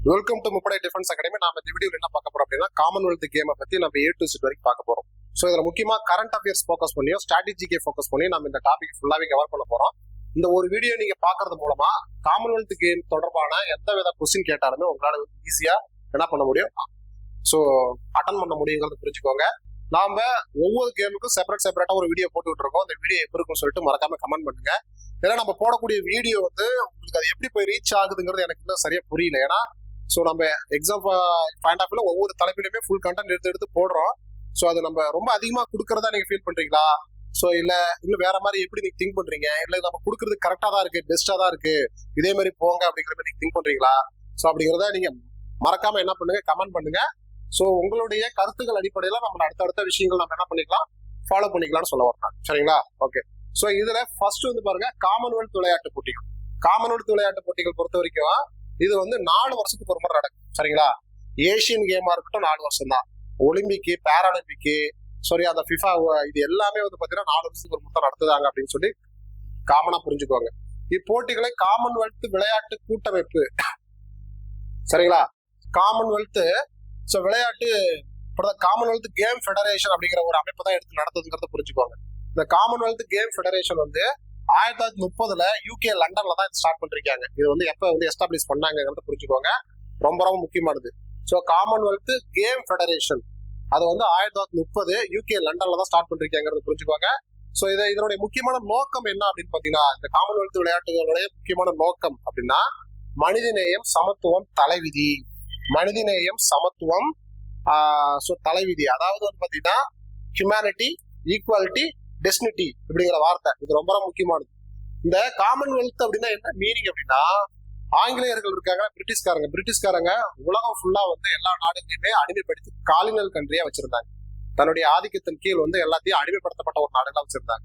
Welcome to முப்படை defence academy. நாம இந்த வீடியோல என்ன பார்க்க போறோம் அப்படின்னா, காமன்வெல்த் கேமை பத்தி நம்ம A to Z வரைக்கும் பார்க்க போறோம். ஸோ இதுல முக்கியமா கரண்ட் அஃபேர்ஸ் ஃபோக்கஸ் பண்ணியும் ஸ்ட்ராட்டஜிக்கே ஃபோக்கஸ் பண்ணி நம்ம இந்த டாபிக் ஃபுல்லாவே கவர் பண்ண போறோம். இந்த ஒரு வீடியோ நீங்க பாக்குறது மூலமா காமன்வெல்த் கேம் தொடர்பான எந்த வித கொஸ்டின் கேட்டாலுமே உங்களால ஈஸியா என்ன பண்ண முடியும், ஸோ அட்டன் பண்ண முடியுங்கிறத புரிஞ்சுக்கோங்க. நாம ஒவ்வொரு கேமுக்கும் செப்பரேட்டா ஒரு வீடியோ போட்டுக்கிட்டு இருக்கோம். அந்த வீடியோ எப்படி இருக்குன்னு சொல்லிட்டு மறக்காம கமெண்ட் பண்ணுங்க. ஏன்னா நம்ம போடக்கூடிய வீடியோ வந்து உங்களுக்கு அது எப்படி போய் ரீச் ஆகுதுங்கிறது எனக்கு இன்னும் சரியா புரியல. ஏன்னா ஸோ நம்ம எக்ஸாம் பாயிண்ட் ஆஃப் ஒவ்வொரு தலைப்பிலுமே ஃபுல் கண்டென்ட் எடுத்து போடுறோம். ஸோ அது நம்ம ரொம்ப அதிகமா கொடுக்கறதா நீங்க ஃபீல் பண்றீங்களா, ஸோ இல்ல இன்னும் வேற மாதிரி எப்படி நீங்க திங்க் பண்றீங்க, இல்ல நம்ம கொடுக்கறது கரெக்டா தான் இருக்கு, பெஸ்டா தான் இருக்கு, இதே மாதிரி போங்க அப்படிங்கிற மாதிரி நீங்க திங்க் பண்றீங்களா? ஸோ அப்படிங்கிறத நீங்க மறக்காம என்ன பண்ணுங்க, கமெண்ட் பண்ணுங்க. ஸோ உங்களுடைய கருத்துக்கள் அடிப்படையில நம்ம அடுத்தடுத்த விஷயங்கள் நம்ம என்ன பண்ணிக்கலாம், ஃபாலோ பண்ணிக்கலாம்னு சொல்ல வரேன். சரிங்களா? ஓகே. ஸோ இதுல ஃபர்ஸ்ட் வந்து பாருங்க, காமன்வெல்த் விளையாட்டு போட்டிகள். காமன்வெல்த் விளையாட்டு போட்டிகள் பொறுத்த வரைக்கும் இது வந்து 4 வருஷத்துக்கு ஒரு முறை நடக்கும். சரிங்களா? ஏசியன் கேமா இருக்கட்டும் 4 வருஷம் தான். ஒலிம்பிக்கு, பேராலிம்பிக்கு, சாரி அந்த ஃபிஃபா, இது எல்லாமே வந்து பாத்தீங்கன்னா 4 வருஷத்துக்கு ஒரு முறை நடத்துதாங்க அப்படின்னு சொல்லி காமனா புரிஞ்சுக்கோங்க. இப்போட்டிகளை காமன்வெல்த் விளையாட்டு கூட்டமைப்பு, சரிங்களா, காமன்வெல்த் விளையாட்டு காமன்வெல்த் கேம் ஃபெடரேஷன் அப்படிங்கிற ஒரு அமைப்பு தான் எடுத்து நடத்துதுங்கிறத புரிஞ்சுக்கோங்க. இந்த காமன்வெல்த் கேம் ஃபெடரேஷன் வந்து 1930 UK லண்டன்ல தான் ஸ்டார்ட் பண்ணிருக்காங்க. இது வந்து எப்ப வந்து எஸ்டாப்ளிஷ் பண்ணாங்கிறத புரிஞ்சுக்கோங்க, ரொம்ப ரொம்ப முக்கியமானது. ஸோ காமன்வெல்த் கேம் ஃபெடரேஷன் அது வந்து 1930 UK லண்டன்ல தான் ஸ்டார்ட் பண்ணிருக்காங்கிறத புரிஞ்சுக்கோங்க. ஸோ இதனுடைய முக்கியமான நோக்கம் என்ன அப்படின்னு பாத்தீங்கன்னா, இந்த காமன்வெல்த் விளையாட்டுகளுடைய முக்கியமான நோக்கம் அப்படின்னா மனிதநேயம், சமத்துவம், தலைவிதி. மனிதநேயம், சமத்துவம், தலைவிதி. அதாவது வந்து பாத்தீங்கன்னா ஹியூமனிட்டி, ஈக்குவாலிட்டி, டெஸ்டினிட்டி அப்படிங்கிற வார்த்தை இது ரொம்ப ரொம்ப முக்கியமானது. இந்த காமன்வெல்த் அப்படின்னா என்ன மீனிங் அப்படின்னா, ஆங்கிலேயர்கள் இருக்காங்க, பிரிட்டிஷ்காரங்க உலகம் ஃபுல்லா வந்து எல்லா நாடுகளையுமே அடிமைப்படுத்தி காலினல் கண்ட்ரியா வச்சிருந்தாங்க. தன்னுடைய ஆதிக்கத்தின் கீழ் வந்து எல்லாத்தையும் அடிமைப்படுத்தப்பட்ட ஒரு நாடுகளா வச்சிருந்தாங்க.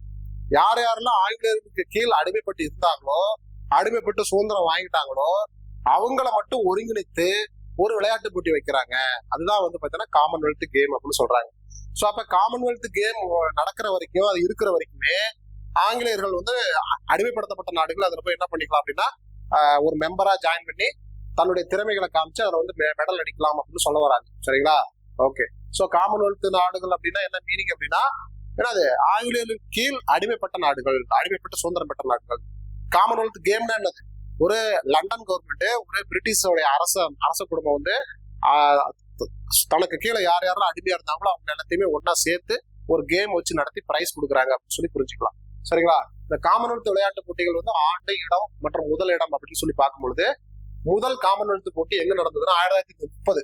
யாரெல்லாம் ஆங்கிலேயர்களுக்கு கீழ் அடிமைப்பட்டு இருந்தாங்களோ, அடிமைப்பட்டு சுதந்திரம் வாங்கிட்டாங்களோ, அவங்கள மட்டும் ஒருங்கிணைத்து ஒரு விளையாட்டு போட்டி வைக்கிறாங்க. அதுதான் வந்து பாத்தீங்கன்னா காமன்வெல்த் கேம் அப்படின்னு சொல்றாங்க. சோ அப்ப காமன்வெல்த் கேம் நடக்கிற வரைக்கும், அது இருக்கிற வரைக்குமே ஆங்கிலேயர்கள் வந்து அடிமைப்படுத்தப்பட்ட நாடுகள் அதுல போய் என்ன பண்ணிக்கலாம் அப்படின்னா, ஒரு மெம்பரா ஜாயின் பண்ணி தன்னுடைய திறமைகளை காமிச்சு அதுல வந்து மெடல் அடிக்கலாம் அப்படின்னு சொல்ல வராங்க. சரிங்களா? ஓகே. சோ காமன்வெல்த் நாடுகள் அப்படின்னா என்ன மீனிங் அப்படின்னா, என்னது, ஆங்கிலேயர்களுக்கு கீழ் அடிமைப்பட்ட நாடுகள், அடிமைப்பட்ட சுதந்திரம் பெற்ற நாடுகள். காமன்வெல்த் கேம்னா என்னது, ஒரு லண்டன் கவர்மெண்ட், ஒரு பிரிட்டிஷோடைய அரச குடும்பம் வந்து தனக்கு கீழே யாரெல்லாம் அடிமையா இருந்தாங்களோ அவங்க எல்லாத்தையுமே ஒன்னா சேர்த்து ஒரு கேம் வச்சு நடத்தி பிரைஸ் கொடுக்குறாங்க அப்படின்னு சொல்லி புரிஞ்சுக்கலாம். சரிங்களா? இந்த காமன்வெல்த் விளையாட்டு போட்டிகள் வந்து ஆண்டு, இடம் மற்றும் முதல் இடம் அப்படின்னு சொல்லி பார்க்கும்பொழுது, முதல் காமன்வெல்த் போட்டி எங்க நடந்ததுன்னா 1930.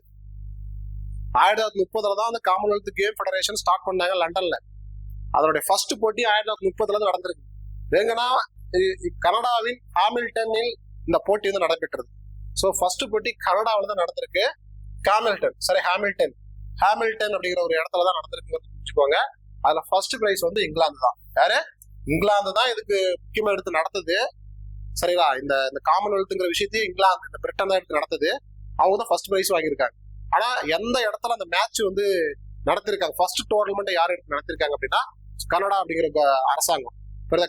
1930 தான் அந்த காமன்வெல்த் கேம் ஃபெடரேஷன் ஸ்டார்ட் பண்ணாங்க லண்டன்ல. அதனுடைய ஃபர்ஸ்ட் போட்டி 1930 நடந்திருக்கு. எங்கன்னா கனடாவின் ஹாமில்டனில் இந்த போட்டி வந்து நடைபெற்றது. ஸோ ஃபர்ஸ்ட் போட்டி கனடாவில் தான் நடந்திருக்கு. ஹாமில்டன் அப்படிங்கிற ஒரு இடத்துல தான் நடந்திருக்கு புரிஞ்சுக்கோங்க. அதுல ஃபர்ஸ்ட் பிரைஸ் வந்து இங்கிலாந்து தான். யாரு? இங்கிலாந்து தான் இதுக்கு முக்கியமா எடுத்து நடத்துது. சரிங்களா? இந்த காமன்வெல்த்ங்கிற விஷயத்தையும் இங்கிலாந்து, இந்த பிரிட்டன் தான் எடுத்து நடத்துது. அவங்க தான் ஃபர்ஸ்ட் பிரைஸ் வாங்கியிருக்காங்க. ஆனா எந்த இடத்துல அந்த மேட்ச் வந்து நடத்திருக்காங்க, ஃபர்ஸ்ட் டோர்னமெண்ட் யார் எடுத்து நடத்திருக்காங்க அப்படின்னா கனடா அப்படிங்கிற அரசாங்கம்.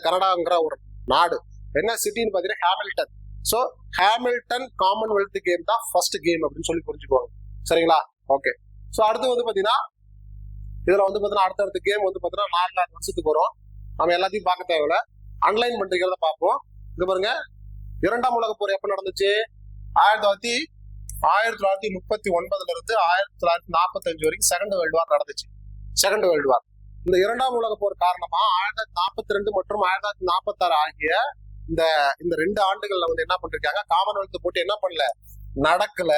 கனடாங்கிற ஒரு நாடு என்ன சிட்டின்னு பாத்தீங்கன்னா Hamilton. So Hamilton Commonwealth game தான் ஃபர்ஸ்ட் கேம் அப்படின்னு சொல்லி புரிஞ்சுக்குவாங்க. சரிங்களா? ஓகே. சோ அடுத்து வந்து பாத்தீங்கன்னா இதுல வந்து பாத்தீங்கன்னா அடுத்தடுத்த கேம் வந்து பாத்தீங்கன்னா 4 வருஷத்துக்கு வரும். நம்ம எல்லாத்தையும் பார்க்க தேவையில்ல, அன்லைன் பண்றீங்கிறத பார்ப்போம். இங்க பாருங்க, 2ஆம் உலகப் போர் எப்ப நடந்துச்சு? 1939 இருந்து 1945 வரைக்கும் செகண்ட் வேர்ல்டு வார் நடந்துச்சு. Second world war. இந்த 2ஆம் உலகப் போர் காரணமா 1942 மற்றும் 1946 ஆகிய இந்த 2 ஆண்டுகள்ல வந்து என்ன பண்ணிருக்காங்க, காமன்வெல்த் போட்டி என்ன பண்ணல, நடக்கல.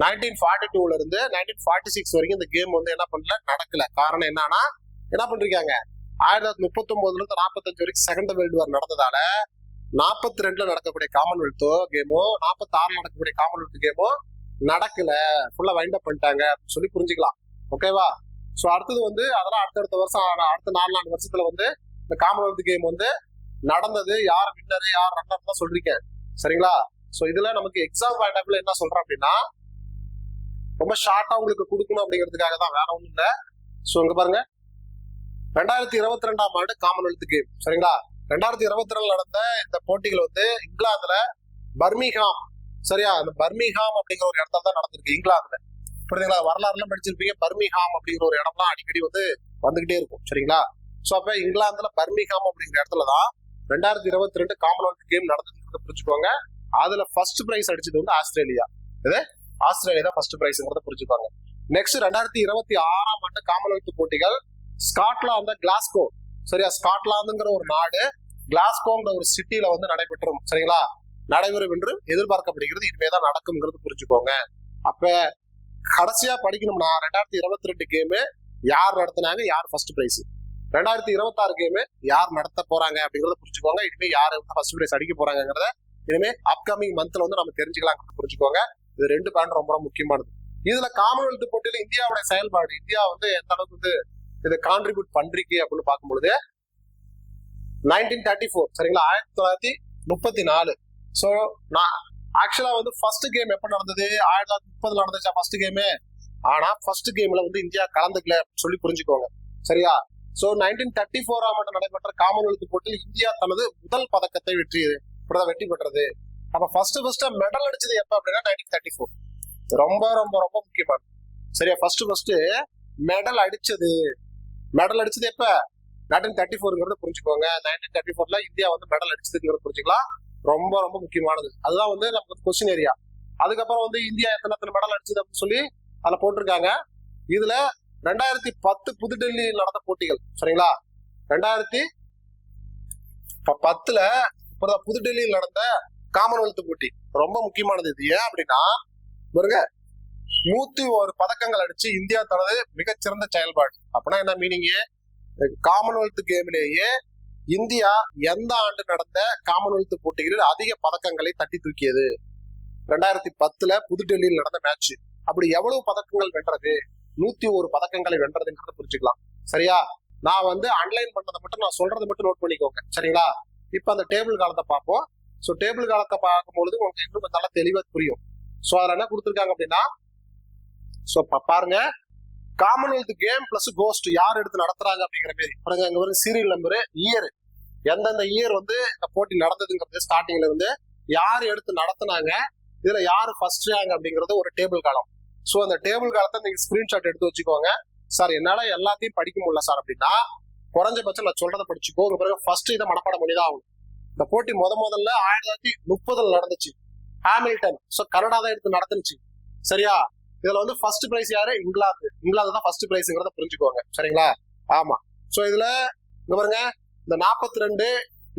1942 இருந்து 1946 வரைக்கும் இந்த கேம் வந்து என்ன பண்ணல, நடக்கல. காரணம் என்னன்னா, என்ன பண்ணிருக்காங்க, 1939 இருந்து 45 வரைக்கும் செகண்ட் வேர்ல்டு வார் நடந்ததால 42ல நடக்கக்கூடிய காமன்வெல்த் கேமோ 46 நடக்கக்கூடிய காமன்வெல்த் கேமோ நடக்கல, ஃபுல்லா வைண்ட் அப் பண்ணிட்டாங்க அப்படின்னு சொல்லி புரிஞ்சுக்கலாம். ஓகேவா? சோ அடுத்தது வந்து அதெல்லாம் அடுத்த வருஷம், அடுத்த 4 வருஷத்துல வந்து இந்த காமன்வெல்த் கேம் வந்து நடந்தது. யார் வின்னரு, யார் ரன்னர் தான் சொல்றீங்க. சரிங்களா? சோ இதுல நமக்கு எக்ஸாம் பாயிண்ட் ஆஃப் வியூல என்ன சொல்றோம் அப்படின்னா, ரொம்ப ஷார்ட்டா உங்களுக்கு கொடுக்கணும் அப்படிங்கிறதுக்காக தான், வேற ஒண்ணும் இல்ல. சோ இங்க பாருங்க, 2022ஆம் ஆண்டு காமன்வெல்த் கேம். சரிங்களா? 2022 நடந்த இந்த போட்டிகள் வந்து இங்கிலாந்துல பர்மிங்ஹாம் சரியா? அந்த பர்மிங்ஹாம் அப்படிங்கிற ஒரு இடத்துல தான் நடந்திருக்கு, இங்கிலாந்துல. புரியுதுங்களா? வரலாறுலாம் படிச்சிருப்பீங்க. பர்மிங்ஹாம் அப்படிங்கிற ஒரு இடம்லாம் அடிக்கடி வந்துகிட்டே இருக்கும். சரிங்களா? சோ அப்ப இங்கிலாந்துல பர்மிங்ஹாம் அப்படிங்கிற இடத்துலதான் 2022 காமன்வெல்த் கேம் நடந்ததுன்னு புரிஞ்சுக்கோங்க. அதுல ஃபர்ஸ்ட் பிரைஸ் அடிச்சது வந்து ஆஸ்திரேலியா. இது ஆஸ்திரேலியா தான் ஃபர்ஸ்ட் பிரைஸ்ங்கிறத புரிஞ்சுக்கோங்க. நெக்ஸ்ட் 2026ஆம் ஆண்டு காமன்வெல்த் போட்டிகள் ஸ்காட்லாந்து, கிளாஸ்கோ. சரியா? ஸ்காட்லாந்துங்கிற ஒரு நாடு கிளாஸ்கோங்கிற ஒரு சிட்டில வந்து நடைபெற்றும். சரிங்களா? நடைபெறும் என்று எதிர்பார்க்கப்படுகிறது. இனிமேதான் நடக்கும்ங்கிறது புரிஞ்சுக்கோங்க. அப்ப கடைசியா படிக்கணும்னா 2022 கேமு யார் நடத்தினாங்க, யார் ஃபர்ஸ்ட் பிரைஸ், 2026 கேமு யார் நடத்த போறாங்க அப்படிங்கறத புரிஞ்சுக்கோங்க. இனிமே யாரு ஃபர்ஸ்ட் பிரைஸ் அடிக்க போறாங்கிறத இனிமே அப்கமிங் மந்த்ல வந்து நம்ம தெரிஞ்சுக்கலாம் புரிஞ்சுக்கோங்க. இது 2 பாயிண்ட் ரொம்ப முக்கியமானது. இதுல காமன்வெல்த் போட்டியில இந்தியாவுடைய செயல்பாடு, இந்தியா வந்து எந்த அளவுக்கு வந்து இதை கான்ட்ரிபியூட் பண்றீங்க அப்படின்னு பார்க்கும்பொழுது 1934, சரிங்களா, 1934. சோ நான் ஆக்சுவலா வந்து ஃபர்ஸ்ட் கேம் எப்ப நடந்தது, 1930 நடந்துச்சா ஃபர்ஸ்ட் கேமு. ஆனா ஃபர்ஸ்ட் கேம்ல வந்து இந்தியா கலந்துக்கல சொல்லி புரிஞ்சுக்கோங்க. சரியா? சோ 1934ஆம் ஆண்டு நடைபெற்ற காமன்வெல்த் போட்டியில் இந்தியா தனது முதல் பதக்கத்தை வெற்றி பெற்றது. அப்ப ஃபர்ஸ்ட் மெடல் அடிச்சது எப்ப அப்படின்னா 1934. ரொம்ப ரொம்ப ரொம்ப முக்கியமானது. சரியா? ஃபர்ஸ்ட் மெடல் அடிச்சது எப்ப, 1934ங்கிறத புரிஞ்சுக்கோங்க. 1934ல இந்தியா வந்து மெடல் அடிச்சதுங்கிறத புரிஞ்சுக்கலாம். ரொம்ப ரொம்ப முக்கியமானது. அதுதான் வந்து நமக்கு கொஸ்டின் ஏரியா. அதுக்கப்புறம் வந்து இந்தியா எத்தனை மெடல் அடிச்சது அப்படின்னு சொல்லி அதுல போட்டிருக்காங்க. இதுல 2010 புதுடெல்லியில் நடந்த போட்டிகள். சரிங்களா? 2010ல புதுடெல்லியில் நடந்த காமன்வெல்த் போட்டி ரொம்ப முக்கியமானது. இது ஏன் அப்படின்னா பாருங்க, 101 பதக்கங்கள் அடிச்சு இந்தியா தனது மிகச்சிறந்த செயல்பாடு. அப்படின்னா என்ன மீனிங், காமன்வெல்த் கேம்லேயே இந்தியா எந்த ஆண்டு நடந்த காமன்வெல்த் போட்டிகளில் அதிக பதக்கங்களை தட்டி தூக்கியது, 2010ல புதுடெல்லியில் நடந்த மேட்ச். அப்படி எவ்வளவு பதக்கங்கள் வென்றது, 101 பதக்கங்களை வென்றதுங்கிறத புரிஞ்சுக்கலாம். சரியா? நான் வந்து அன்லைன் பண்ணதை மட்டும், நான் சொல்றதை மட்டும் நோட் பண்ணிக்கோங்க. சரிங்களா? இப்ப அந்த டேபிள் காலத்தை பார்ப்போம். சோ டேபிள் காலத்தை பார்க்கும்பொழுது உங்களுக்கு இன்னும் நல்லா தெளிவா புரியும். சோ அதுல என்ன கொடுத்துருக்காங்க அப்படின்னா, சோ பாருங்க, காமன்வெல்த் கேம் பிளஸ் கோஸ்ட் யார் எடுத்து நடத்துறாங்க அப்படிங்கிற மாதிரி பாருங்க. அங்க ஒரு சீரியல் நம்பரு, இயர், எந்தெந்த இயர் வந்து இந்த போட்டி நடந்ததுங்கிறது, ஸ்டார்டிங்ல இருந்து யார் எடுத்து நடத்தினாங்க, இதுல யாரு ஃபர்ஸ்ட் ரேங்க் அப்படிங்கறது ஒரு டேபிள் காலம். சோ அந்த டேபிள் காலத்தை நீங்க ஸ்கிரீன்ஷாட் எடுத்து வச்சுக்கோங்க. சார் என்னால எல்லாத்தையும் படிக்க முடியல சார் அப்படின்னா குறைஞ்சபட்சம் நான் சொல்றதை படிச்சுக்கோ. பிறகு ஃபர்ஸ்ட் இதை மனப்பாடம் பண்ணிதான் ஆகும். இந்த போட்டி முதல்ல 1930 நடந்துச்சு, ஹாமில்டன். சோ கனடா தான் எடுத்து நடந்துச்சு. சரியா? இதுல வந்து ஃபர்ஸ்ட் பிரைஸ் யாரு, இங்கிலாந்து தான் ஃபர்ஸ்ட் பிரைஸ்ங்கிறத புரிஞ்சுக்கோங்க. சரிங்களா? ஆமா. சோ இதுல இங்க பாருங்க, இந்த 42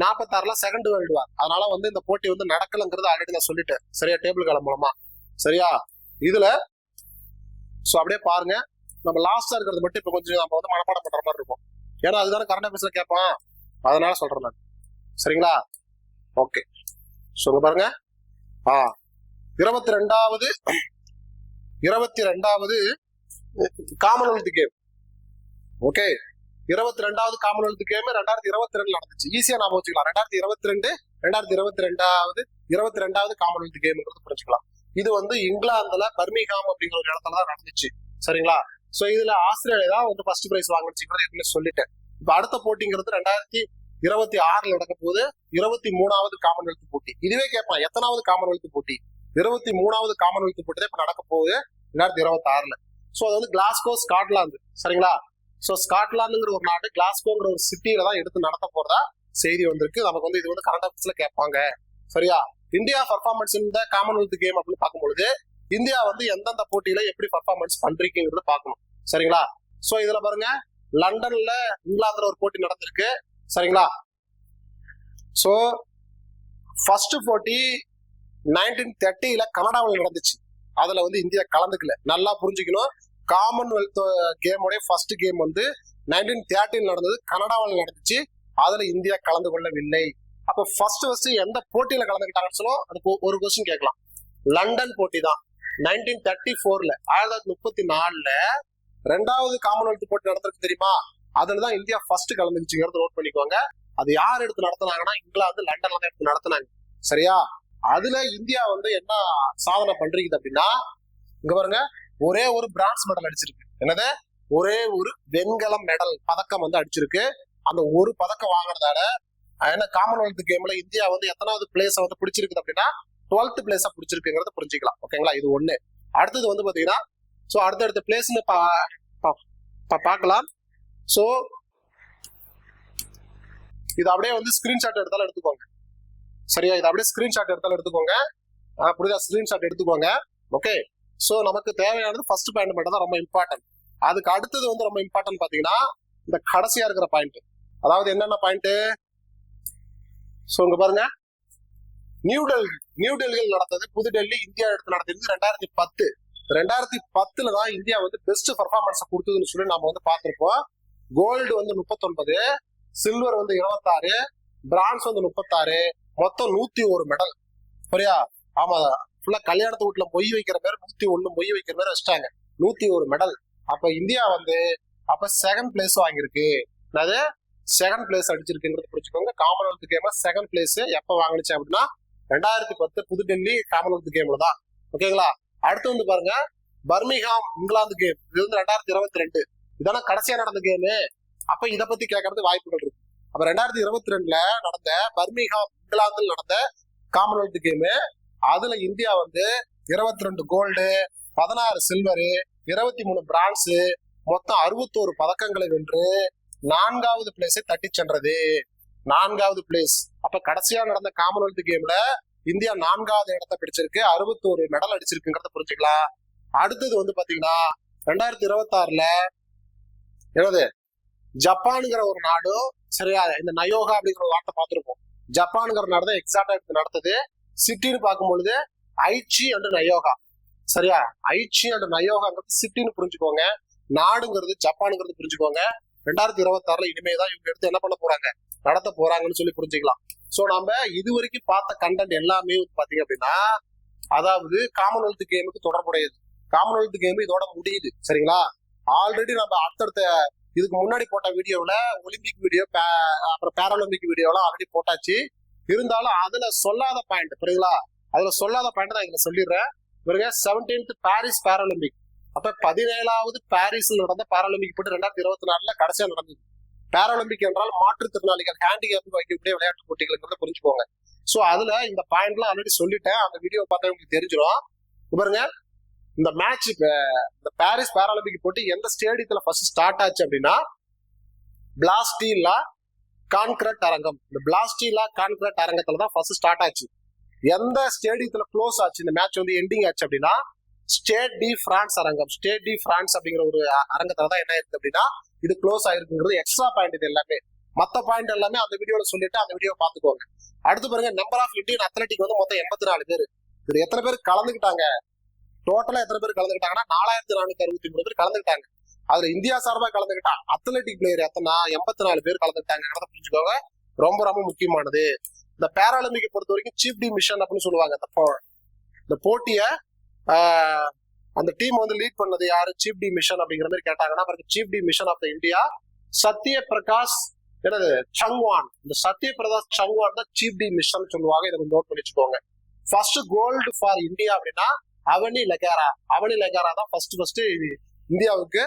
46ல செகண்ட் வேர்ல்டு வார். அதனால வந்து இந்த போட்டி வந்து நடக்கலங்கிறது ஆல்ரெடி நான் சொல்லிட்டேன். சரியா? டேபிள் காலம் மூலமா. சரியா? இதுல சோ அப்படியே பாருங்க, நம்ம லாஸ்டா இருக்கிறது மட்டும் இப்ப கொஞ்சம் நம்ம வந்து மனப்பாடம் பண்ற மாதிரி இருக்கும். ஏன்னா அதுதானே கரண்ட் அஃபேர்ஸ்ல கேட்பான், அதனால சொல்றேன் நான். சரிங்களா? ஓகே. சோ பாருங்க, 22வது காமன்வெல்த் கேம். ஓகே, 22வது காமன்வெல்த் கேம் 2022 நடந்துச்சு. ஈஸியா நாம வச்சுக்கலாம். 22வது காமன்வெல்த் கேம்ங்கிறது புரிஞ்சுக்கலாம். இது வந்து இங்கிலாந்துல பர்மிங்ஹாம் அப்படிங்கிற ஒரு இடத்துல தான் நடந்துச்சு. சரிங்களா? சோ இதுல ஆஸ்திரேலியா தான் வந்து ஃபர்ஸ்ட் பிரைஸ் வாங்கிச்சுங்கிறது ஏற்கனவே சொல்லிட்டேன். இப்ப அடுத்த போட்டிங்கிறது 2026 நடக்க போது 23வது காமன்வெல்த் போட்டி. இதுவே கேட்பான், எத்தனாவது காமன்வெல்த் போட்டி, 23வது காமன்வெல்த் போட்டி தான் இப்ப நடக்க போகுது 2026ல. சோ அது வந்து கிளாஸ்கோ, ஸ்காட்லாந்து. சரிங்களா? சோ ஸ்காட்லாந்துங்கிற ஒரு நாடு கிளாஸ்கோங்கிற ஒரு சிட்டியில தான் எடுத்து நடத்த போறதா செய்தி வந்திருக்கு. நமக்கு வந்து இது வந்து கரண்ட் அஃபேர்ஸ்ல கேட்பாங்க. சரியா? இந்தியா பர்ஃபார்மன்ஸ் இந்த காமன்வெல்த் கேம் அப்படின்னு பார்க்கும்பொழுது இந்தியா வந்து எந்தெந்த போட்டியில எப்படி பர்ஃபார்மன்ஸ் பண்றீங்கிறத பார்க்கணும். சரிங்களா? சோ இதுல பாருங்க, லண்டன்ல இங்கிலாந்துல ஒரு போட்டி நடந்திருக்கு. சரிங்களா? சோ ஃபர்ஸ்ட் போட்டி 1930ல கனடாவில் நடந்துச்சு. அதுல வந்து இந்தியா கலந்துக்கல. நல்லா புரிஞ்சுக்கணும், காமன்வெல்த் கேமோட ஃபர்ஸ்ட் கேம் வந்து 1930 நடந்தது, கனடாவில் நடந்துச்சு. அதுல இந்தியா கலந்து கொள்ளவில்லை. அப்ப ஃபர்ஸ்ட் எந்த போட்டியில கலந்துக்கிட்டாங்கன்னு சொல்லுவோம், அதுக்கு ஒரு கொஸ்டின் கேட்கலாம். லண்டன் போட்டி தான் 1934ல, 1934ல 2வது காமன்வெல்த் போட்டி நடந்திருக்கு தெரியுமா? அதுலதான் இந்தியா ஃபர்ஸ்ட் கலந்துச்சுங்கிறது நோட் பண்ணிக்கோங்க. அது யார் எடுத்து நடத்தினாங்கன்னா இங்கிலாந்து, லண்டன்ல தான் எடுத்து நடத்தினாங்க. சரியா? அதுல இந்தியா வந்து என்ன சாதனை பண்றீங்க அப்படின்னா, இங்க பாருங்க, ஒரே ஒரு பிரான்ஸ் மெடல் அடிச்சிருக்கு. என்னது? ஒரே ஒரு வெண்கலம் மெடல் பதக்கம் வந்து அடிச்சிருக்கு. அந்த ஒரு பதக்கம் வாங்கினதால என்ன காமன்வெல்த் கேம்ல இந்தியா வந்து எத்தனாவது பிளேஸ் வந்து பிடிச்சிருக்குது அப்படின்னா 12th பிளேஸா பிடிச்சிருக்குங்கிறத புரிஞ்சுக்கலாம். ஓகேங்களா, இது ஒண்ணு. அடுத்தது வந்து பாத்தீங்கன்னா ஸோ அடுத்தடுத்த பிளேஸ்ன்னு பார்க்கலாம். ஸோ இது அப்படியே வந்து ஸ்கிரீன்ஷாட் எடுத்தாலும் எடுத்துக்கோங்க. சரியா, இது அப்படியே ஸ்கிரீன்ஷாட் எடுத்தாலும் எடுத்துக்கோங்க. புரியுதா, ஸ்கிரீன்ஷாட் எடுத்துக்கோங்க. ஓகே, ஸோ நமக்கு தேவையானது ஃபர்ஸ்ட் பாயிண்ட் மட்டும் தான் ரொம்ப இம்பார்ட்டன்ட். அதுக்கு அடுத்தது வந்து ரொம்ப இம்பார்ட்டன்ட் பாத்தீங்கன்னா இந்த கடைசியா இருக்கிற பாயிண்ட். அதாவது என்னென்ன பாயிண்ட்? ஸோ இங்க பாருங்க, நியூ டெல்லியில் நடந்தது, புதுடெல்லி இந்தியா எடுத்து நடந்தது 2010. 2010 தான் இந்தியா வந்து பெஸ்ட் பர்ஃபார்மன்ஸ் கொடுத்ததுன்னு சொல்லி நாம வந்து பார்த்திருப்போம். கோல்டு வந்து 39, சில்வர் வந்து 26, பிரான்ஸ் வந்து 36, மொத்தம் 101 மெடல். சரியா, ஆமா, ஃபுல்லா கல்யாணத்து வீட்டுல மொய் வைக்கிற பேர் 101 மொய் வைக்கிற பேர் வச்சிட்டாங்க. 101 மெடல். அப்ப இந்தியா வந்து அப்ப செகண்ட் பிளேஸ் வாங்கியிருக்கு. அது செகண்ட் பிளேஸ் அடிச்சிருக்குங்கிறது புரிஞ்சுக்கோங்க. காமன்வெல்த் கேம் செகண்ட் பிளேஸ் எப்ப வாங்கினுச்சு அப்படின்னா 2010 புதுடெல்லி காமன்வெல்த் கேம்ல தான். ஓகேங்களா, அடுத்து வந்து பாருங்க பர்மிங்ஹாம் இங்கிலாந்து கேம். இது வந்து 2022. இதான கடைசியா நடந்த கேமு. அப்ப இதை பத்தி கேட்கறது வாய்ப்புகள் இருக்கு. அப்ப 2022 நடந்த பர்மிங்ஹாம் இங்கிலாந்துல நடந்த காமன்வெல்த் கேமு, அதுல இந்தியா வந்து 22 கோல்டு, 16 சில்வரு, 23 பிரான்ஸ், மொத்தம் 61 பதக்கங்களை வென்று 4வது பிளேஸை தட்டி சென்றது. 4வது பிளேஸ். அப்ப கடைசியா நடந்த காமன்வெல்த் கேம்ல இந்தியா 4வது இடத்தை பிடிச்சிருக்கு, 61 மெடல் அடிச்சிருக்குங்கிறத புரிஞ்சுக்கலாம். அடுத்தது வந்து பாத்தீங்கன்னா 2026 என்னது ஜப்பானுங்கிற ஒரு நாடும், சரியா, இந்த நயோகா அப்படிங்கிற ஒரு வார்த்தை பார்த்திருப்போம். ஜப்பானுங்கிற நாடு தான் எக்ஸாக்டா எடுத்து நடத்துது. சிட்டின்னு பார்க்கும்பொழுது ஐச்சி அண்ட் நயோகா. சரியா, ஐச்சி அண்ட் நயோகாங்கிறது சிட்டின்னு புரிஞ்சுக்கோங்க, நாடுங்கிறது ஜப்பானுங்கிறது புரிஞ்சுக்கோங்க. 2026 இனிமேதான் இவங்க எடுத்து என்ன பண்ண போறாங்க, நடத்த போறாங்கன்னு சொல்லி புரிஞ்சுக்கலாம். சோ நம்ம இது வரைக்கும் பார்த்த கண்டென்ட் எல்லாமே பாத்தீங்க அப்படின்னா அதாவது காமன்வெல்த் கேமுக்கு தொடர்புடையது. காமன்வெல்த் கேம் இதோட முடியுது. சரிங்களா, ஆல்ரெடி நம்ம அடுத்தடுத்த இதுக்கு முன்னாடி போட்ட வீடியோல ஒலிம்பிக் வீடியோ அப்புறம் பேராலிம்பிக் வீடியோலாம் ஆல்ரெடி போட்டாச்சு. இருந்தாலும் அதுல சொல்லாத பாயிண்ட், புரியுங்களா, அதுல சொல்லாத பாயிண்ட் நான் இதுல சொல்லிடுறேன். 17th Paris Paralympic. அப்ப 17வது பாரிஸ்ல நடந்த பேராலிம்பிக் போட்டு 2024 கடைசியா நடந்தது. பேராலிம்பிக் என்றால் மாற்றுத்திறனாளிகள் ஹேண்டிகேப் வைக்கக்கூடிய விளையாட்டு போட்டிகள் புரிஞ்சுக்கோங்க. சோ அதுல இந்த பாயிண்ட்லாம் ஆல்ரெடி சொல்லிட்டேன். அந்த வீடியோ பார்த்தா உங்களுக்கு தெரிஞ்சிடும். பாருங்க, இந்த மேட்ச் இந்த பாரிஸ் பேராலிம்பிக் போட்டி எந்த ஸ்டேடியத்துல ஃபர்ஸ்ட் ஸ்டார்ட் ஆச்சு அப்படின்னா பிளாஸ்டீலா கான்கிரட் அரங்கம். இந்த பிளாஸ்டீலா கான்கிரட் அரங்கத்துல தான் ஃபர்ஸ்ட் ஸ்டார்ட் ஆச்சு. எந்த ஸ்டேடியத்துல க்ளோஸ் ஆச்சு இந்த மேட்ச் வந்து எண்டிங் ஆச்சு அப்படின்னா ஸ்டேட் டி பிரான்ஸ் அரங்கம். ஸ்டேட் டி பிரான்ஸ் அப்படிங்கிற ஒரு அரங்கத்துல தான் என்ன இருக்கு அப்படின்னா இது க்ளோஸ் ஆயிருக்குங்கிறது எக்ஸ்ட்ரா பாயிண்ட். இது எல்லாமே மத்த பாயிண்ட் எல்லாமே அந்த வீடியோல சொல்லிட்டு அந்த வீடியோ பாத்துக்கோங்க. அடுத்து பாருங்க, நம்பர் ஆஃப் இந்தியன் அத்லெட்டிக் வந்து மொத்தம் 84 பேர். இது எத்தனை பேர் கலந்துக்கிட்டாங்க, டோட்டலா எத்தனை பேர் கலந்துக்கிட்டாங்கன்னா 4463 பேர் கலந்துக்கிட்டாங்க. அதுல இந்தியா சார்பா கலந்துக்கிட்டா அத்லெட்டிக் பிளேயர் எத்தனை 84 பேர் கலந்துக்கிட்டாங்கிறத புரிஞ்சுக்கோங்க. ரொம்ப ரொம்ப முக்கியமானது. இந்த பேராலிம்பிக்கை பொறுத்த வரைக்கும் சீஃப் டி மிஷன் அப்படின்னு சொல்லுவாங்க. இந்த போட்டிய அந்த டீம் வந்து லீட் பண்ணது யாரு, சீஃப் டி மிஷன் அப்படிங்கிற மாதிரி கேட்டாங்கன்னா chef de mission of the India Satya Prakash என்னது சங்வான். இந்த சத்ய பிரகாஷ் சங்வான் தான் சீஃப் டி மிஷன் சொல்லுவாங்க. இதை நோட் பண்ணி வச்சுக்கோங்க. ஃபர்ஸ்ட் கோல்டு ஃபார் இந்தியா அப்படின்னா அவனி லெகாரா. அவனி லெகாரா தான் ஃபர்ஸ்ட் இந்தியாவுக்கு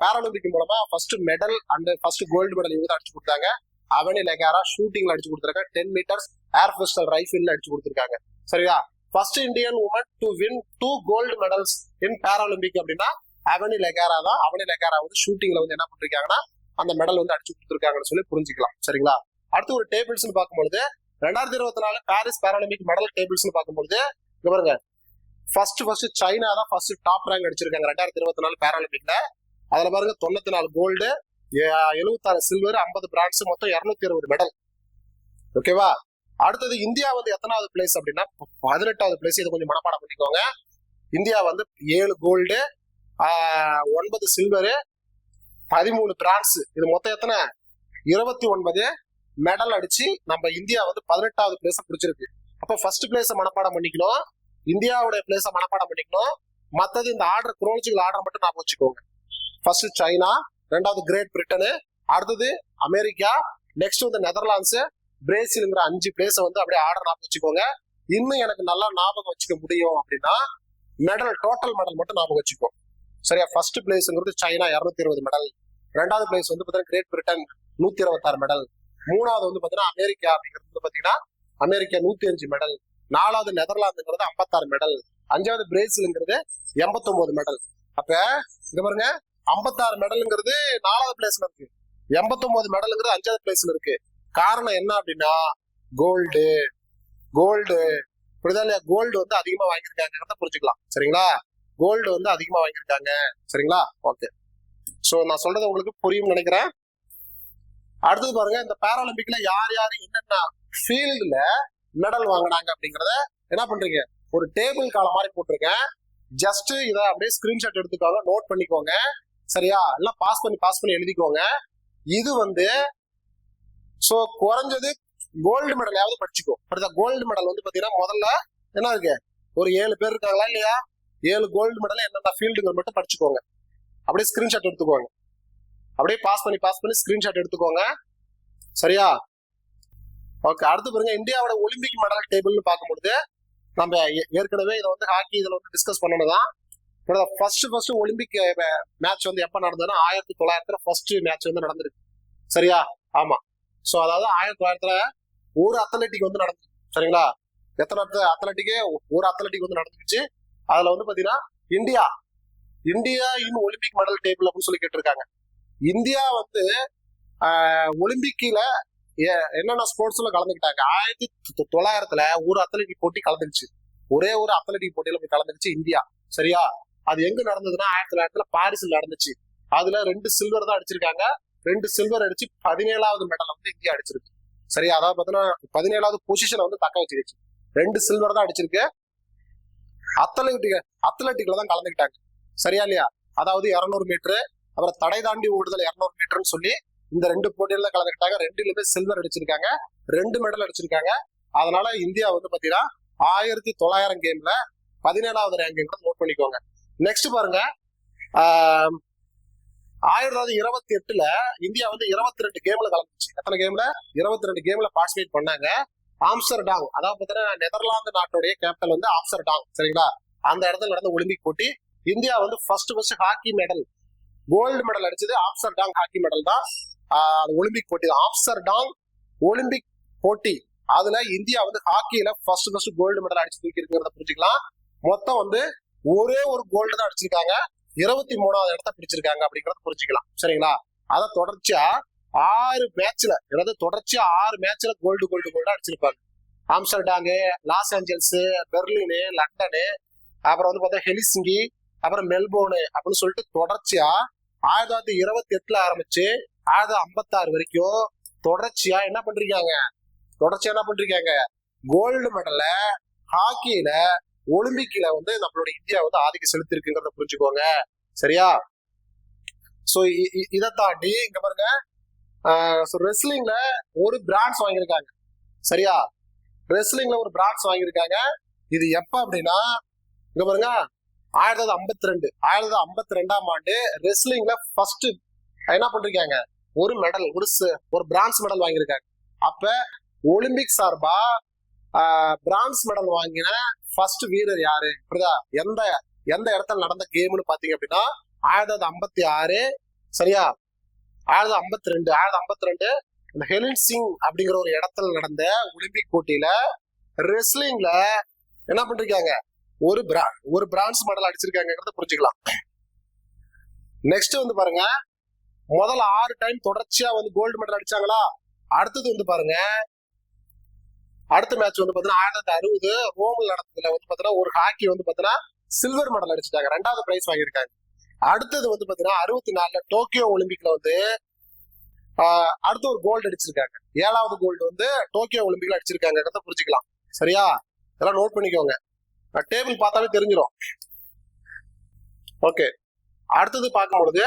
பேராலிம்பிக் மூலமா first medal and first gold medal இவங்க தான் அடிச்சு கொடுத்தாங்க. அவனி லெகாரா ஷூட்டிங்ல அடிச்சு கொடுத்துருக்காங்க. 10 மீட்டர்ஸ் ஏர் பிஸ்டல் ரைஃபிள்ல அடிச்சு கொடுத்துருக்காங்க. சரியா, first Indian woman to win 2 gold medals in Paralympic அப்படின்னா அவனி லெகாரா தான். அவனி லெகாரா வந்து ஷூட்டிங்ல வந்து என்ன பண்ணிருக்காங்கன்னா அந்த மெடல் வந்து அடிச்சு கொடுத்துருக்காங்கன்னு சொல்லி புரிஞ்சுக்கலாம். சரிங்களா, அடுத்து ஒரு டேபிள்ஸ் பார்க்கும்போது 2024 பாரிஸ் பேராலிம்பிக் மெடல் டேபிள்ஸ் பார்க்கும்போது இங்க பாருங்க, ஃபர்ஸ்ட் சைனா தான் ஃபர்ஸ்ட் டாப் ரேங்க் அடிச்சிருக்காங்க 2024 பேராலிம்பிக்ல. அதுல பாருங்க 94 கோல்டு, 76 சில்வர், 50 பிரான்ஸ், மொத்தம் 220 மெடல். ஓகேவா, அடுத்தது இந்தியா வந்து எத்தனாவது பிளேஸ் அப்படின்னா 18வது பிளேஸ். இதை கொஞ்சம் மனப்பாடம் பண்ணிக்கோங்க. இந்தியா வந்து 7 கோல்டு, 9 சில்வரு, 13 பிரான்ஸ், இது மொத்தம் எத்தனை 29 மெடல் அடிச்சு நம்ம இந்தியா வந்து 18வது பிளேஸ பிடிச்சிருக்கு. அப்ப ஃபர்ஸ்ட் பிளேஸ மனப்பாடம் பண்ணிக்கணும், இந்தியாவுடைய பிளேஸ மனப்பாடம் பண்ணிக்கணும். மத்தது இந்த ஆர்டர் குரோலஜிக்கல் ஆர்டர் மட்டும் நான் வச்சுக்கோங்க. ஃபர்ஸ்ட் சைனா, 2வது கிரேட் பிரிட்டனு, அடுத்தது அமெரிக்கா, நெக்ஸ்ட் வந்து நெதர்லாண்ட்ஸ், பிரேசில்ங்கிற 5 பிளேஸ வந்து அப்படியே ஆர்டர் ஞாபகம் வச்சுக்கோங்க. இன்னும் எனக்கு நல்லா ஞாபகம் வச்சுக்க முடியும் அப்படின்னா மெடல் டோட்டல் மெடல் மட்டும் ஞாபகம் வச்சுக்கோ. சரியா, ஃபர்ஸ்ட் பிளேஸ்ங்கிறது சைனா 220 மெடல், 2வது பிளேஸ் வந்து பாத்தீங்கன்னா கிரேட் பிரிட்டன் 126 மெடல், 3வது வந்து பாத்தீங்கன்னா அமெரிக்கா அப்படிங்கிறது வந்து பாத்தீங்கன்னா அமெரிக்கா 105 மெடல், நாலாவது நெதர்லாந்துங்கிறது 56 மெடல், அஞ்சாவது பிரேசில்ங்கிறது 89 மெடல். அப்ப இங்க பாருங்க 56 மெடலுங்கிறது 4வது பிளேஸ்ல இருக்கு, 89 மெடலுங்கிறது 5வது பிளேஸ்ல இருக்கு. காரணம் என்ன அப்படின்னா கோல்டு. கோல்டு புரியுதா இல்லையா? கோல்டு வந்து அதிகமா வாங்கியிருக்காங்கிறத புரிஞ்சுக்கலாம். சரிங்களா? கோல்டு வந்து அதிகமா வாங்கியிருக்காங்க. சரிங்களா? ஓகே. சோ நான் சொல்றது உங்களுக்கு புரியும் நினைக்கிறேன். அடுத்தது பாருங்க, இந்த பாராலிம்பிக்ல யார் யாரு என்னென்ன ஃபீல்டுல மெடல் வாங்கினாங்க அப்படிங்கறத என்ன பண்றீங்க, ஒரு டேபிள் காலம் மாதிரி போட்டிருக்கேன். ஜஸ்ட் இதை அப்படியே ஸ்கிரீன்ஷாட் எடுத்துக்கோங்க, நோட் பண்ணிக்கோங்க. சரியா? எல்லாம் பாஸ் பண்ணி எழுதிக்கோங்க. இது வந்து சோ குறைஞ்சது கோல்டு மெடலாவது படிச்சுக்கோ. கோல்டு மெடல் வந்து பாத்தீங்கன்னா முதல்ல என்ன இருக்கு, ஒரு 7 பேர் இருக்காங்களா இல்லையா, 7 கோல்டு மெடல் என்னென்ன ஃபீல்டுங்க மட்டும் படிச்சுக்கோங்க. அப்படியே ஸ்கிரீன்ஷாட் எடுத்துக்கோங்க. அப்படியே பாஸ் பண்ணி ஸ்கிரீன்ஷாட் எடுத்துக்கோங்க. சரியா? ஓகே. அடுத்து பாருங்க, இந்தியாவோட ஒலிம்பிக் மெடல் டேபிள்னு பார்க்கும்போது நம்ம ஏற்கனவே இதை வந்து ஹாக்கி இதுல வந்து டிஸ்கஸ் பண்ணணும்தான். ஃபர்ஸ்ட் ஒலிம்பிக் மேட்ச் வந்து எப்ப நடந்ததுன்னா 1900 ஃபர்ஸ்ட் மேட்ச் வந்து நடந்திருக்கு. சரியா? ஆமா. சோ அதாவது 1900 ஒரு அத்லட்டிக் வந்து நடந்துச்சு. சரிங்களா? எத்தனை அத்லட்டிக்கு, ஒரு அத்லட்டிக் வந்து நடந்துச்சு. அதுல வந்து பாத்தீங்கன்னா India in Olympic medal table அப்படின்னு சொல்லி கேட்டிருக்காங்க. இந்தியா வந்து ஒலிம்பிக்ல என்னென்ன ஸ்போர்ட்ஸ்ல கலந்துக்கிட்டாங்க. 1900 ஒரு அத்லட்டிக் போட்டி கலந்துருச்சு. ஒரே ஒரு அத்லட்டிக் போட்டியில போய் கலந்துருச்சு இந்தியா. சரியா? அது எங்க நடந்ததுன்னா 1900 பாரிஸ்ல நடந்துச்சு. அதுல 2 சில்வர் தான் அடிச்சிருக்காங்க. 2 சில்வர் அடிச்சு 17வது மெடல் வந்து இந்தியா அடிச்சிருக்கு. சரியா? அதாவது பாத்தீங்கன்னா 17வது பொசிஷனை வந்து தக்க வச்சிருச்சு. 2 சில்வர் தான் அடிச்சிருக்கு. அத்லட்டிக்ல தான் கலந்துக்கிட்டாங்க. சரியா இல்லையா? அதாவது 200 மீட்டர், அப்புறம் தடை தாண்டி ஓடுதல் 200 மீட்டர்னு சொல்லி இந்த 2 போட்டியில கலந்துக்கிட்டாங்க. 2லயுமே சில்வர் அடிச்சிருக்காங்க, 2 மெடல் அடிச்சிருக்காங்க. அதனால இந்தியா வந்து பாத்தீங்கன்னா 1900 கேம்ல 17வது ரேங்கிங் நோட் பண்ணிக்கோங்க. நெக்ஸ்ட் பாருங்க, 1928 இந்தியா வந்து 22 கேம்ல கலந்துச்சு. எத்தனை கேம்ல? 22 கேம்ல பார்ட்டிசிபேட் பண்ணாங்க. ஆம்ஸ்டர்டாம், அதாவது பாத்தீங்கன்னா நெதர்லாந்து நாட்டுடைய கேபிட்டல் வந்து ஆம்ஸ்டர்டாம். சரிங்களா? அந்த இடத்துல நடந்த ஒலிம்பிக் போட்டி. இந்தியா வந்து first hockey medal, gold medal அடிச்சது ஆம்ஸ்டர்டாம் ஹாக்கி மெடல் தான். ஒலிம்பிக் போட்டி ஆம்ஸ்டர்டாம் ஒலிம்பிக் போட்டி. அதுல இந்தியா வந்து ஹாக்கியில ஃபர்ஸ்ட் கோல்டு மெடல் அடிச்சு தூக்கி இருக்கிறத புரிஞ்சுக்கலாம். மொத்தம் வந்து ஒரே ஒரு கோல்டு தான் அடிச்சிருக்காங்க, 23வது இடத்த பிடிச்சிருக்காங்க அப்படிங்கறத புரிஞ்சுக்கலாம். சரிங்களா? அதை தொடர்ச்சியா 6 மேட்ச்ல, அதாவது தொடர்ச்சியா 6 மேட்ச்ல கோல்டு அடிச்சிருப்பாங்க. Amsterdam, Los Angeles, Berlin, London, அப்புறம் வந்து பார்த்தா ஹெலிசிங்கி, அப்புறம் மெல்போர்னு அப்படின்னு சொல்லிட்டு தொடர்ச்சியா 1928 ஆரம்பிச்சு 1956 வரைக்கும் தொடர்ச்சியா என்ன பண்றீங்க, கோல்டு மெடல்ல ஹாக்கியில ஒலிம்பிக்ல வந்து நம்மளோட இந்தியா வந்து ஆதிக்கம் செலுத்திருக்குங்கிறத புரிஞ்சுக்கோங்க. சரியா? சோ இதை தாண்டி இங்க பாருங்க, ரெஸ்லிங்ல ஒரு பிரான்ஸ் வாங்கியிருக்காங்க. சரியா? ரெஸ்லிங்ல ஒரு பிரான்ஸ் வாங்கியிருக்காங்க. இது எப்ப அப்படின்னா இங்க பாருங்க 1952ஆம் ஆண்டு ரெஸ்லிங்ல ஃபர்ஸ்ட் என்ன பண்றாங்க, ஒரு மெடல், ஒரு பிரான்ஸ் மெடல் வாங்கியிருக்காங்க. அப்ப ஒலிம்பிக் சார்பா பிரான்ஸ் மெடல் வாங்கின ஃபர்ஸ்ட் வீரர் யாரு? புரியுதா? எந்த இடத்துல நடந்த கேம்னு பாத்தீங்க அப்படின்னா 1956. சரியா? 1952 இந்த ஹெலிசிங் அப்படிங்கிற ஒரு இடத்துல நடந்த ஒலிம்பிக் போட்டியில ரெஸ்லிங்ல என்ன பண்றாங்க, ஒரு பிரான்ஸ் மெடல் அடிச்சிருக்காங்கிறத புரிஞ்சுக்கலாம். நெக்ஸ்ட் வந்து பாருங்க, முதல்ல 6 டைம் தொடர்ச்சியா வந்து கோல்டு மெடல் அடிச்சாங்களா. அடுத்தது வந்து பாருங்க, அடுத்த மேட்ச் வந்து பாத்தீங்கன்னா 1960 ரோம்ல நடந்ததுல வந்து பாத்தீங்கன்னா ஒரு ஹாக்கி வந்து பாத்தீங்கன்னா சில்வர் மெடல் அடிச்சிட்டாங்க, 2வது பிரைஸ் வாங்கியிருக்காங்க. அடுத்தது வந்து பாத்தீங்கன்னா 64 டோக்கியோ ஒலிம்பிக்ல வந்து அடுத்த ஒரு கோல்டு அடிச்சிருக்காங்க. 7வது கோல்டு வந்து டோக்கியோ ஒலிம்பிக்ல அடிச்சிருக்காங்க, புரிஞ்சுக்கலாம். சரியா? இதெல்லாம் நோட் பண்ணிக்கோங்க, டேபிள் பார்த்தாலே தெரிஞ்சிடும். ஓகே. அடுத்தது பார்க்கும்பொழுது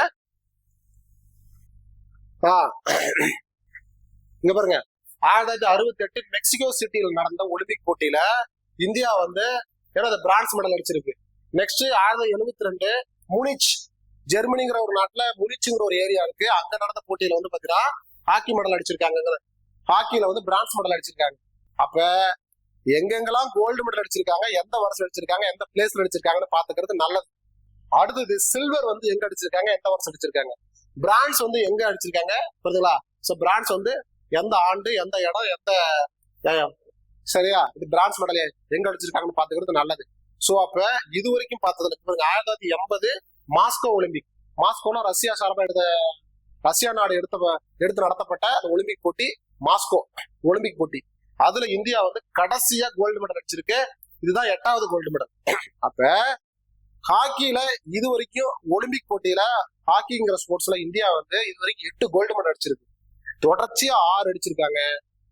இங்க பாருங்க, 1968 மெக்சிகோ சிட்டியில் நடந்த ஒலிம்பிக் போட்டியில இந்தியா வந்து பிரான்ஸ் மெடல் அடிச்சிருக்கு. நெக்ஸ்ட் 1972 முனிச், ஜெர்மனிங்கிற ஒரு நாட்டுல முனிச்சுங்கிற ஒரு ஏரியா இருக்கு, அங்க நடந்த போட்டியில வந்து பாத்தீங்கன்னா ஹாக்கி மெடல் அடிச்சிருக்காங்க. ஹாக்கில வந்து பிரான்ஸ் மெடல் அடிச்சிருக்காங்க. அப்ப எங்கெங்கெல்லாம் கோல்டு மெடல் அடிச்சிருக்காங்க, எந்த வருஷம் அடிச்சிருக்காங்க, எந்த பிளேஸ்ல அடிச்சிருக்காங்கன்னு பாத்துக்கிறது நல்லது. அடுத்தது சில்வர் வந்து எங்க அடிச்சிருக்காங்க, எந்த வருஷம் அடிச்சிருக்காங்க. பிரான்ஸ் வந்து எங்க அடிச்சிருக்காங்க, புரியுதுங்களா? சோ பிரான்ஸ் வந்து எந்த ஆண்டு, எந்த இடம், சரியா? இது பிரான்ஸ் மெடல் எங்க அடிச்சிருக்காங்கன்னு பாத்துக்கிறது நல்லது. சோ அப்ப இது வரைக்கும் பார்த்ததுல 1980 மாஸ்கோ ஒலிம்பிக். மாஸ்கோனா ரஷ்யா நாடு எடுத்து நடத்தப்பட்ட ஒலிம்பிக் போட்டி மாஸ்கோ ஒலிம்பிக் போட்டி. அதுல இந்தியா வந்து கடைசியா கோல்டு மெடல் அடிச்சிருக்கு. இதுதான் 8வது கோல்டு மெடல். அப்ப ஹாக்கியில இது வரைக்கும் ஒலிம்பிக் போட்டியில ஹாக்கிங்கிற ஸ்போர்ட்ஸ்ல இந்தியா வந்து இது வரைக்கும் 8 கோல்டு மெடல் அடிச்சிருக்கு. தொடர்ச்சியா 6 அடிச்சிருக்காங்க.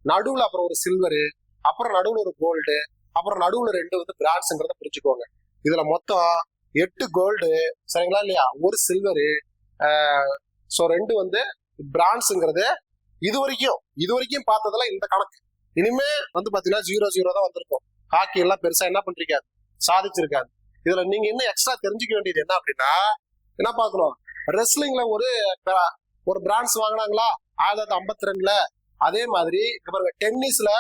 நடுவுல அப்புறம் ஒரு சில்வரு, அப்புறம் நடுவுல ஒரு கோல்டு, அப்புறம் நடுவுல 2 வந்து பிரான்ஸ்ங்கிறத புரிஞ்சுக்கோங்க. இதுல மொத்தம் 8 கோல்டு, சரிங்களா இல்லையா, ஒரு சில்வரு, சோ 2 வந்து பிரான்ஸ்ங்கிறது இது வரைக்கும் பார்த்ததுல இந்த கணக்கு. இனிமே வந்து பாத்தீங்கன்னா 0-0 தான் வந்திருக்கும். ஹாக்கி எல்லாம் பெருசா என்ன பண்றீங்க சாதிச்சிருக்காது. இதுல நீங்க இன்னும் எக்ஸ்ட்ரா தெரிஞ்சுக்க வேண்டியது என்ன அப்படின்னா, என்ன பார்க்கணும், ரெஸ்லிங்ல ஒரு பிரான்ஸ் வாங்கினாங்களா 1952ல. அதே மாதிரி பாருங்க டென்னிஸ்ல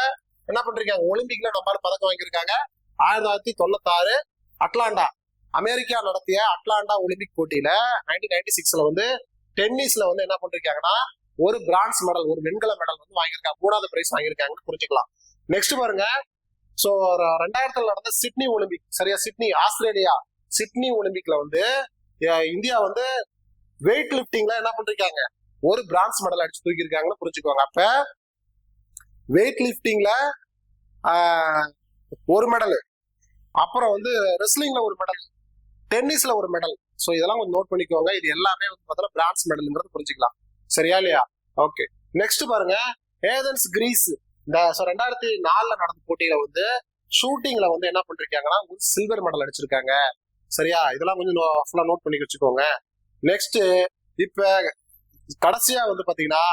என்ன பண்றீங்க, ஒலிம்பிக்ல நம்மளால பதக்கம் வாங்கியிருக்காங்க 1996 அட்லாண்டா, அமெரிக்கா நடத்திய அட்லாண்டா ஒலிம்பிக் போட்டியில 1996ல வந்து டென்னிஸ்ல வந்து என்ன பண்றாங்கன்னா ஒரு பிரான்ஸ் மெடல், ஒரு வெண்கல மெடல் வந்து வாங்கியிருக்காங்க, 3வது பிரைஸ் வாங்கியிருக்காங்கன்னு புரிஞ்சுக்கலாம். நெக்ஸ்ட் பாருங்க, சோ 2000 நடந்த சிட்னி ஒலிம்பிக், சரியா, சிட்னி ஆஸ்திரேலியா சிட்னி ஒலிம்பிக்ல வந்து இந்தியா வந்து வெயிட் லிப்டிங்ல என்ன பண்றாங்க ஒரு பிரான்ஸ் மெடல் அடிச்சு தூக்கியிருக்காங்கன்னு புரிஞ்சுக்கோங்க. அப்ப வெயிட் லிப்டிங்ல ஒரு மெடல், அப்புறம் வந்து ரெஸ்லிங்ல ஒரு மெடல், டென்னிஸ்ல ஒரு மெடல். சோ இதெல்லாம் கொஞ்சம் நோட் பண்ணிக்கோங்க. இது எல்லாமே வந்து பார்த்தா பிரான்ஸ் மெடல்ங்கிறது புரிஞ்சுக்கலாம். சரியா இல்லையா? ஓகே. நெக்ஸ்ட் பாருங்க, ஏதென்ஸ் கிரீஸ். இந்த 2004ல நடந்த போட்டியில வந்து ஷூட்டிங்ல வந்து என்ன பண்றாங்கன்னா ஒரு சில்வர் மெடல் அடிச்சிருக்காங்க. சரியா? இதெல்லாம் கொஞ்சம் ஃபுல்லா நோட் பண்ணி வச்சுக்கோங்க. நெக்ஸ்ட் இப்ப கடைசியா வந்து பாத்தீங்கன்னா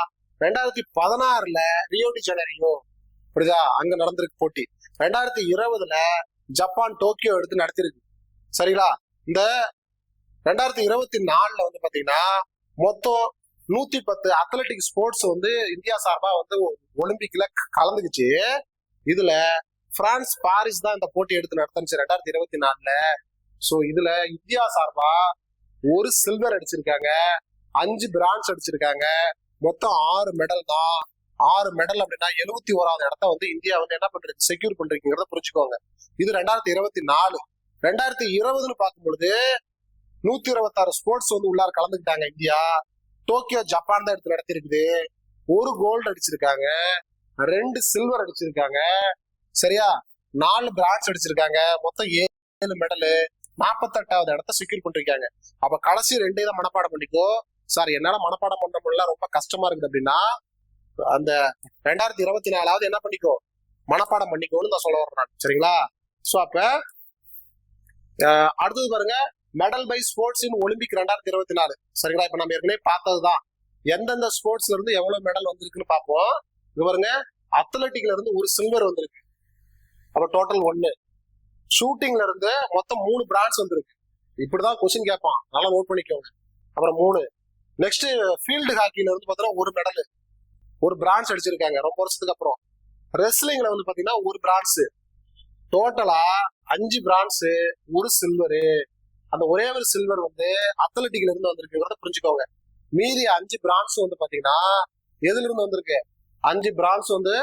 2016ல ரியோ டி ஜெனரியோ, புரியுதா, அங்க நடந்திருக்கு போட்டி. 2020ல ஜப்பான் டோக்கியோ எடுத்து நடத்திருக்கு. சரிங்களா? இந்த 2024ல வந்து பாத்தீங்கன்னா மொத்தம் 110 அத்லெட்டிக் ஸ்போர்ட்ஸ் வந்து இந்தியா சார்பா வந்து ஒலிம்பிக்ல கலந்துக்குச்சு. இதுல பிரான்ஸ் பாரிஸ் தான் இந்த போட்டி எடுத்து நடத்துச்சு 2024ல. சோ இதுல இந்தியா சார்பா ஒரு சில்வர் அடிச்சிருக்காங்க, 5 பிரான்ஸ் அடிச்சிருக்காங்க, மொத்தம் 6 மெடல் தான். 6 மெடல் அப்படின்னா 71வது இடத்த வந்து இந்தியா வந்து என்ன பண்றது செக்யூர் பண்றீங்கிறத புரிஞ்சுக்கோங்க. இது 2024. 2020ன்னு பார்க்கும்பொழுது 126 ஸ்போர்ட்ஸ் வந்து உள்ளார கலந்துக்கிட்டாங்க இந்தியா. டோக்கியோ ஜப்பான் தான் எடுத்து நடத்திருக்குது. ஒரு கோல்டு அடிச்சிருக்காங்க, 2 சில்வர் அடிச்சிருக்காங்க, சரியா, 4 பிரான்ஸ் அடிச்சிருக்காங்க, மொத்தம் 7 மெடல், 48வது இடத்த செக்யூர் பண்ணிருக்காங்க. அப்ப கடைசி 2 தான் மனப்பாடம் பண்ணிக்கோ. சார் என்னால மனப்பாடம் பண்ண முடியல, ரொம்ப கஷ்டமா இருக்குது அப்படின்னா அந்த 2024வது என்ன பண்ணிக்கோ, மனப்பாடம் பண்ணிக்கோன்னு நான் சொல்ல வர்றேன். சரிங்களா? சோ அப்ப அடுத்தது பாருங்க, medal by sports in Olympic 2024. சரிங்களா? இப்ப நம்ம ஏற்கனவே பார்த்ததுதான் எந்தெந்த ஸ்போர்ட்ஸ்ல இருந்து எவ்வளவு மெடல் வந்திருக்குன்னு பார்ப்போம். இது பாருங்க, அத்லெட்டிக்ல இருந்து ஒரு சில்வர் வந்திருக்கு, அப்ப டோட்டல் 1. ஷூட்டிங்ல இருந்து மொத்தம் 3 பிரான்ஸ் வந்திருக்கு. இப்படிதான் கொஸ்டின் கேட்பான், நல்லா நோட் பண்ணிக்கோங்க. அப்புறம் 3. நெக்ஸ்ட் ஃபீல்டு ஹாக்கில இருந்து பாத்தீங்கன்னா ஒரு மெடல், ஒரு பிரான்ஸ் அடிச்சிருக்காங்க ரொம்ப வருஷத்துக்கு அப்புறம். ரெஸ்லிங்ல வந்து பாத்தீங்கன்னா ஒரு பிரான்ஸ், டோட்டலா 5 பிரான்ஸ், ஒரு சில்வரு. அந்த ஒரே ஒரு சில்வர் வந்து அத்லெட்டிக்ல இருந்து வந்திருக்குங்கிறத புரிஞ்சுக்கோங்க. மீதி 5 பிரான்ஸ் வந்து பாத்தீங்கன்னா எதுல இருந்து வந்திருக்கு, 5 பிரான்ஸ் வந்து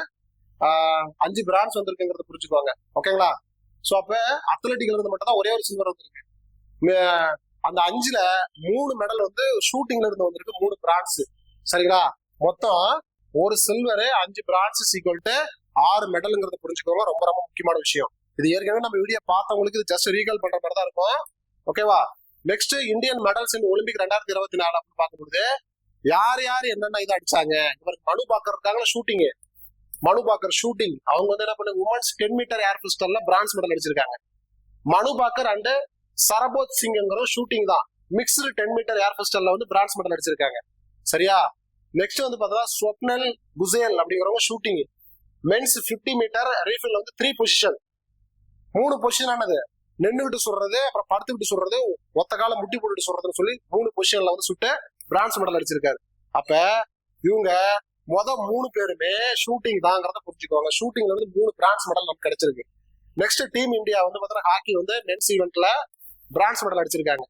5 பிரான்ஸ் வந்திருக்குங்கிறத புரிஞ்சுக்கோங்க. ஓகேங்களா? சோ அப்ப அத்லெட்டிக்ல இருந்து மட்டும் தான் ஒரே ஒரு சில்வர் வந்திருக்கு. அந்த 5ல 3 மெடல் வந்து ஷூட்டிங்ல இருந்து வந்திருக்கு, 3 பிரான்ஸ். சரிங்களா? மொத்தம் ஒரு சில்வர், 5 பிரான்ஸ் ஈக்குவல் டு 6 மெடல்ங்கிறத புரிஞ்சுக்கோங்க. ரொம்ப ரொம்ப முக்கியமான விஷயம். இது ஏற்கனவே நம்ம வீடியோ பார்த்தவங்களுக்கு இது ஜஸ்ட் ரீகால் பண்ற மாதிரி தான் இருக்கும். ஓகேவா? நெக்ஸ்ட் இந்தியன் மெடல்ஸ் இன் ஒலிம்பிக் 2024 அப்படின்னு பார்க்கும்போது யார் யார் என்னென்ன இதை அடிச்சாங்க. இவருக்கு மனு பாக்கர் இருக்காங்களா ஷூட்டிங், மனு பாக்கர் ஷூட்டிங், அவங்க வந்து என்ன பண்ண உமன்ஸ் 10 மீட்டர் ஏர் பிஸ்டல்ல பிரான்ஸ் மெடல் அடிச்சிருக்காங்க. மனு பாக்கர் அண்ட் சரபோத் சிங்ங்கிற ஷூட்டிங் தான் மிக்ஸ்டு 10 மீட்டர் ஏர் பிஸ்டல்ல வந்து பிரான்ஸ் மெடல் அடிச்சிருக்காங்க. சரியா? நெக்ஸ்ட் வந்து பார்த்தா ஸ்வப்னல் குசேல் அப்படிங்கிறவங்க ஷூட்டிங் மென்ஸ் 50 மீட்டர் ரீஃபில் வந்து 3 பொசிஷன், 3 பொசிஷன் ஆனது நின்றுகிட்டு சொல்றது, அப்புறம் படுத்துக்கிட்டு சொல்றது, ஒத்த காலம் முட்டி போட்டுட்டு சொல்றதுன்னு சொல்லி 3 பொசிஷன்ல வந்து சுட்டு பிரான்ஸ் மெடல் அடிச்சிருக்காரு. அப்ப இவங்க 3 பேருமே ஷூட்டிங் தாங்கிறத புரிஞ்சுக்கோங்க. ஷூட்டிங்ல வந்து 3 பிரான்ஸ் மெடல் நமக்கு கிடைச்சிருக்கு. நெக்ஸ்ட் டீம் இந்தியா வந்து பார்த்தா ஹாக்கி வந்து மென்ஸ் ஈவெண்ட்ல பிரான்ஸ் மெடல் அடிச்சிருக்காங்க.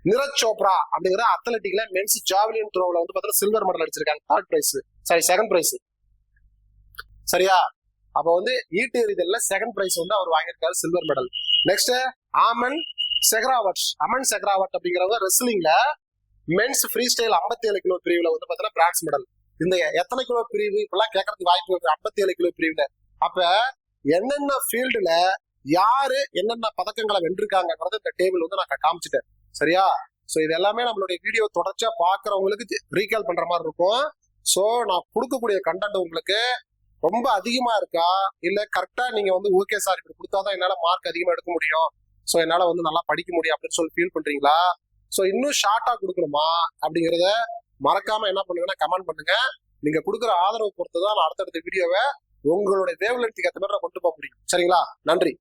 நிரஜ் சோப்ரா அப்படிங்கிற அத்லெட்டிக்ல மென்ஸ் ஜாவலின் த்ரோல வந்து பார்த்தா சில்வர் மெடல் அடிச்சிருக்காங்க, 3rd price, sorry 2nd price. சரியா? அப்ப வந்து ஈட்டு எறிதல்ல செகண்ட் பிரைஸ் வந்து அவர் வாங்கியிருக்காரு, சில்வர் மெடல். நெக்ஸ்ட் அமன் செக்ராவட் அப்படிங்கிறவங்க ரெஸ்லிங்ல மென்ஸ் ஃப்ரீ ஸ்டைல் 57 கிலோ பிரிவுல வந்து பாத்தீங்கன்னா பிரான்ஸ் மெடல். இந்த எத்தனை கிலோ பிரிவு இப்பெல்லாம் கேட்கறதுக்கு வாய்ப்பு இருக்கு, 57 கிலோ பிரிவுல. அப்ப என்னென்ன ஃபீல்டுல யாரு என்னென்ன பதக்கங்களை வென்றிருக்காங்கிறத இந்த டேபிள் வந்து நான் காமிச்சிட்டேன். சரியா? சோ இது எல்லாமே நம்மளுடைய வீடியோ தொடர்ச்சியா பாக்குறவங்களுக்கு ரீகால் பண்ற மாதிரி இருக்கும். சோ நான் கொடுக்கக்கூடிய கண்டென்ட் உங்களுக்கு ரொம்ப அதிகமா இருக்கா, இல்ல கரெக்டா நீங்க வந்து ஓகே சார் இப்படி கொடுத்தாதான் என்னால மார்க் அதிகமா எடுக்க முடியும், சோ என்னால வந்து நல்லா படிக்க முடியும் அப்படின்னு சொல்லி ஃபீல் பண்றீங்களா? சோ இன்னும் ஷார்ட்டா கொடுக்கணுமா அப்படிங்கறத மறக்காம என்ன பண்ணுங்கன்னா கமெண்ட் பண்ணுங்க. நீங்க கொடுக்குற ஆதரவு பொறுத்துதான் நான் அடுத்தடுத்த வீடியோவை உங்களுடைய வேவ் லென்த்துக்கு ஏற்ற மாதிரி நான் கொண்டு போக முடியும். சரிங்களா? நன்றி.